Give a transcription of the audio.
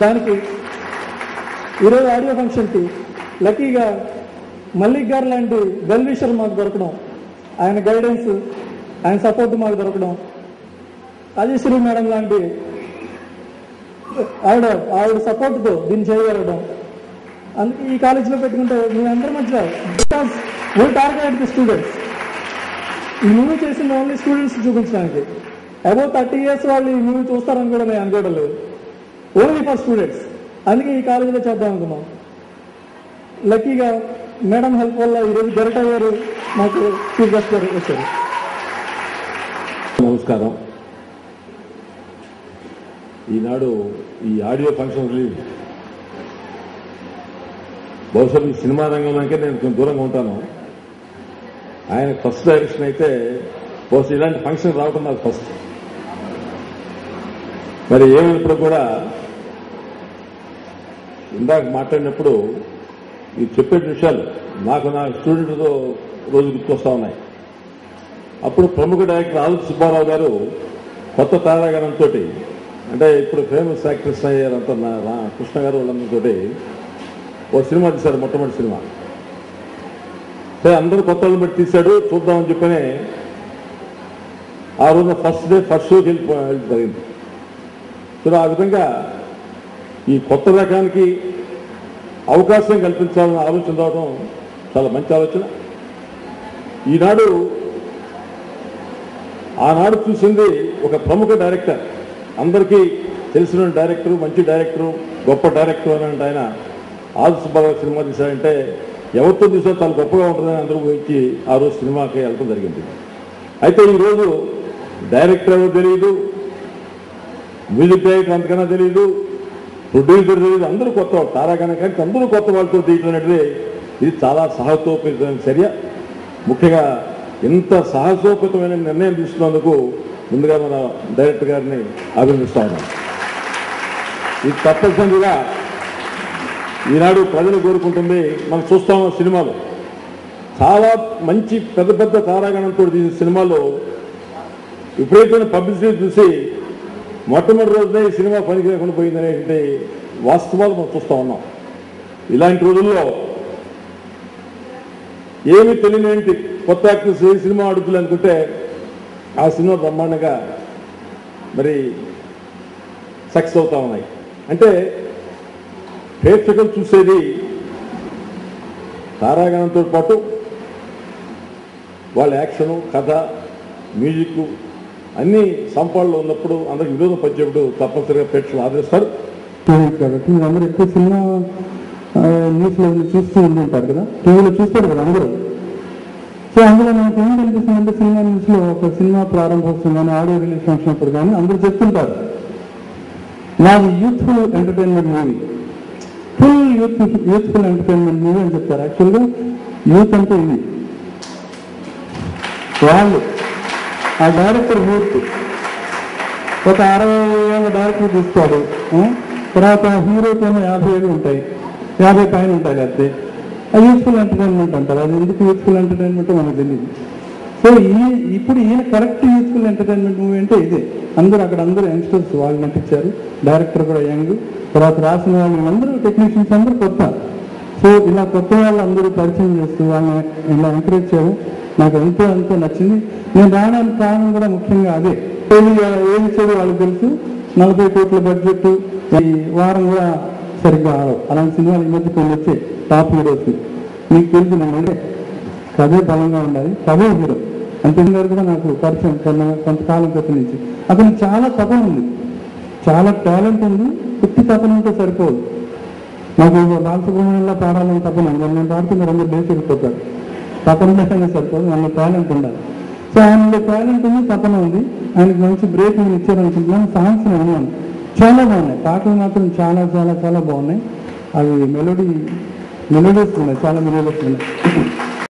దానికి ఈరోజు ఆడియో ఫంక్షన్కి లక్కీగా మల్లిక్ గారు లాంటి వెల్ విషర్ మాకు దొరకడం, ఆయన గైడెన్స్, ఆయన సపోర్ట్ మాకు దొరకడం, రాజేశ్వరి మేడం లాంటి ఆవిడ సపోర్ట్తో దీన్ని చేయగలగడం, అందుకే ఈ కాలేజీలో పెట్టుకుంటే మీ అందరి మధ్య because we target the students. ఈ మూవీ చేసిన ఓన్లీ స్టూడెంట్స్ చూపించడానికి. అబౌవ్ 30 years వాళ్ళు ఈ మూవీ చూస్తారని కూడా నేను అనుకోవడం లేదు. Only for students. అందుకే ఈ కాలేజీలో చేద్దాం అనుకున్నాం. లక్కీగా మేడం హెల్ప్ వల్ల ఈరోజు గరిట గారు మాకు చీఫ్ గెస్ట్ గారు వచ్చారు. నమస్కారం. ఈనాడు ఈ ఆడియో ఫంక్షన్ రిలీజ్ బహుశా ఈ సినిమా రంగంలోకే నేను కొంచెం దూరంగా ఉంటాను. ఆయన ఫస్ట్ డైరెక్షన్ అయితే బహుశా ఇలాంటి ఫంక్షన్ రావడం నాకు ఫస్ట్. మరి ఏమైనప్పుడు కూడా ఇందాక మాట్లాడినప్పుడు ఈ చెప్పే విషయాలు నాకు నా స్టూడెంట్తో రోజు గుర్తొస్తా ఉన్నాయి. అప్పుడు ప్రముఖ డైరెక్టర్ ఆదుర్తి సుబ్బారావు గారు కొత్త తారాగణంతో, అంటే ఇప్పుడు ఫేమస్ యాక్టర్స్ అయ్యారంతా కృష్ణ గారు వాళ్ళందరితో ఓ సినిమా తీశారు, మొట్టమొదటి సినిమా. సరే అందరూ కొత్త వాళ్ళని బట్టి తీశాడు, చూద్దామని చెప్పనే ఆ రోజున ఫస్ట్ డే ఫస్ట్ షోకి వెళ్ళి జరిగింది. సో ఆ విధంగా ఈ కొత్త రకానికి అవకాశం కల్పించాలన్న ఆలోచన రావడం చాలా మంచి ఆలోచన. ఈనాడు ఆనాడు చూసింది ఒక ప్రముఖ డైరెక్టర్, అందరికీ తెలిసిన డైరెక్టరు, మంచి డైరెక్టరు, గొప్ప డైరెక్టర్ అని ఆయన ఆదుర్తి సుబ్బారావు సినిమా తీశారంటే ఎవరితో తీసా చాలా గొప్పగా ఉంటుందని అందరూ ఊహించి ఆ రోజు సినిమాకి వెళ్ళడం జరిగింది. అయితే ఈరోజు డైరెక్టర్ ఎవరు తెలియదు, మ్యూజిక్ డైరెక్టర్ అంతకన్నా తెలియదు, ప్రొడ్యూసర్ తెలియదు, అందరూ కొత్త వాళ్ళు. తారాగణం కానీ అందరూ కొత్త వాళ్ళతో తీయటం అనేది ఇది చాలా సాహసోపేతమైన చర్య. ముఖ్యంగా ఇంత సాహసోపేతమైన నిర్ణయం తీసుకున్నందుకు ముందుగా మన డైరెక్టర్ గారిని అభినందిస్తా ఉన్నాం. ఇది తప్పనిసరిగా ఈనాడు ప్రజలు కోరుకుంటుంది. మనం చూస్తాం సినిమాలు చాలా మంచి పెద్ద పెద్ద తారాగణంతో తీసిన సినిమాలో విపరీతమైన పబ్లిసిటీ చూసి మొట్టమొదటి రోజునే ఈ సినిమా పనికి లేకుండా పోయిందనేటువంటి వాస్తవాలు మనం చూస్తూ ఉన్నాం. ఇలాంటి రోజుల్లో ఏమి తెలియనేంటి కొత్త యాక్టర్స్ ఏ సినిమా అడుగులు అనుకుంటే ఆ సినిమా బ్రహ్మాండంగా మరి సక్సెస్ అవుతా ఉన్నాయి. అంటే ప్రేక్షకులు చూసేది తారాగణంతో పాటు వాళ్ళ యాక్షను, కథ, మ్యూజిక్ అన్నీ సంపాదనలో ఉన్నప్పుడు అందరికి వినోదం పంచేప్పుడు తప్పనిసరిగా ప్రేక్షకులు ఆదరిస్తారు. కాబట్టి మీరు అందరూ ఎక్కువ సినిమా న్యూస్లో చూస్తూ ఉంటుంటారు కదా, టీవీలో చూస్తారు కదా అందరూ. సో అందులో నాకు ఏం కనిపిస్తుందంటే సినిమా న్యూస్లో ఒక సినిమా ప్రారంభోత్సవం కానీ ఆడియో రిలీజ్ ఫంక్షన్ అప్పుడు కానీ అందరూ చెప్తుంటారు నాది youthful entertainment movie, full youthful entertainment movie అని చెప్తారు. యాక్చువల్గా యూత్ అంటే ఇది, వాళ్ళు ఆ డైరెక్టర్ యూత్ ఒక 60 ఏళ్ళ డైరెక్టర్ తీస్తాడు. తర్వాత హీరోకేమో 50 ఏళ్ళు ఉంటాయి, 50 పైన ఉంటాయి. లేకపోతే అది యూత్ఫుల్ ఎంటర్టైన్మెంట్ అంటారు. అది ఎందుకు యూత్ఫుల్ ఎంటర్టైన్మెంట్ మనకు తెలియదు. సో ఇప్పుడు ఈయన కరెక్ట్ యూత్ఫుల్ ఎంటర్టైన్మెంట్ మూవీ అంటే ఇదే. అందరూ యంగ్స్టర్స్ వాళ్ళు నటించారు, డైరెక్టర్ కూడా యంగ్, తర్వాత రాసిన వాళ్ళు అందరూ టెక్నీషియన్స్ అందరూ కొత్త. సో ఇలా కొత్త వాళ్ళు అందరూ పరిచయం చేస్తూ వాళ్ళని ఇలా ఎంకరేజ్ చేయడం నాకు ఎంతో నచ్చింది. నేను రావడానికి కారణం కూడా ముఖ్యంగా అదే. ఏం ఇచ్చాడు వాళ్ళకి తెలుసు, 40 కోట్ల బడ్జెట్, ఈ వారం కూడా సరిగ్గా అలాంటి సినిమాలు ఈ మధ్య కొన్ని వచ్చాయి టాప్ హీరోస్. మీకు తెలుసు అంటే కథే బలంగా ఉండాలి, కథే హీరో. అంతే గారు కూడా నాకు పరిచయం కొంతకాలం క్రితం నుంచి. అతను చాలా తపన ఉంది, చాలా టాలెంట్ ఉంది. పుట్టి తపన ఉంటే సరిపోదు. నాకు బాలసుబ్రహ్మణ్యంలో పాడాలని తపన ఉంది, నేను పాడుతున్న 2 డేస్ వెళ్ళిపోతారు. తపన ఉంటేనే సరిపోదు, మన టాలెంట్ ఉండాలి. సో ఆయనలో టాలెంట్ ఉంది, తపన ఉంది. ఆయనకు మంచి బ్రేక్ నేను ఇచ్చారనుకుంటున్నాను. సాంగ్స్ విన్నాను, చాలా బాగున్నాయి. పాటలు మాత్రం చాలా చాలా చాలా బాగున్నాయి. అవి మెలోడీస్ ఉన్నాయి, చాలా మెలోడీస్ ఉన్నాయి.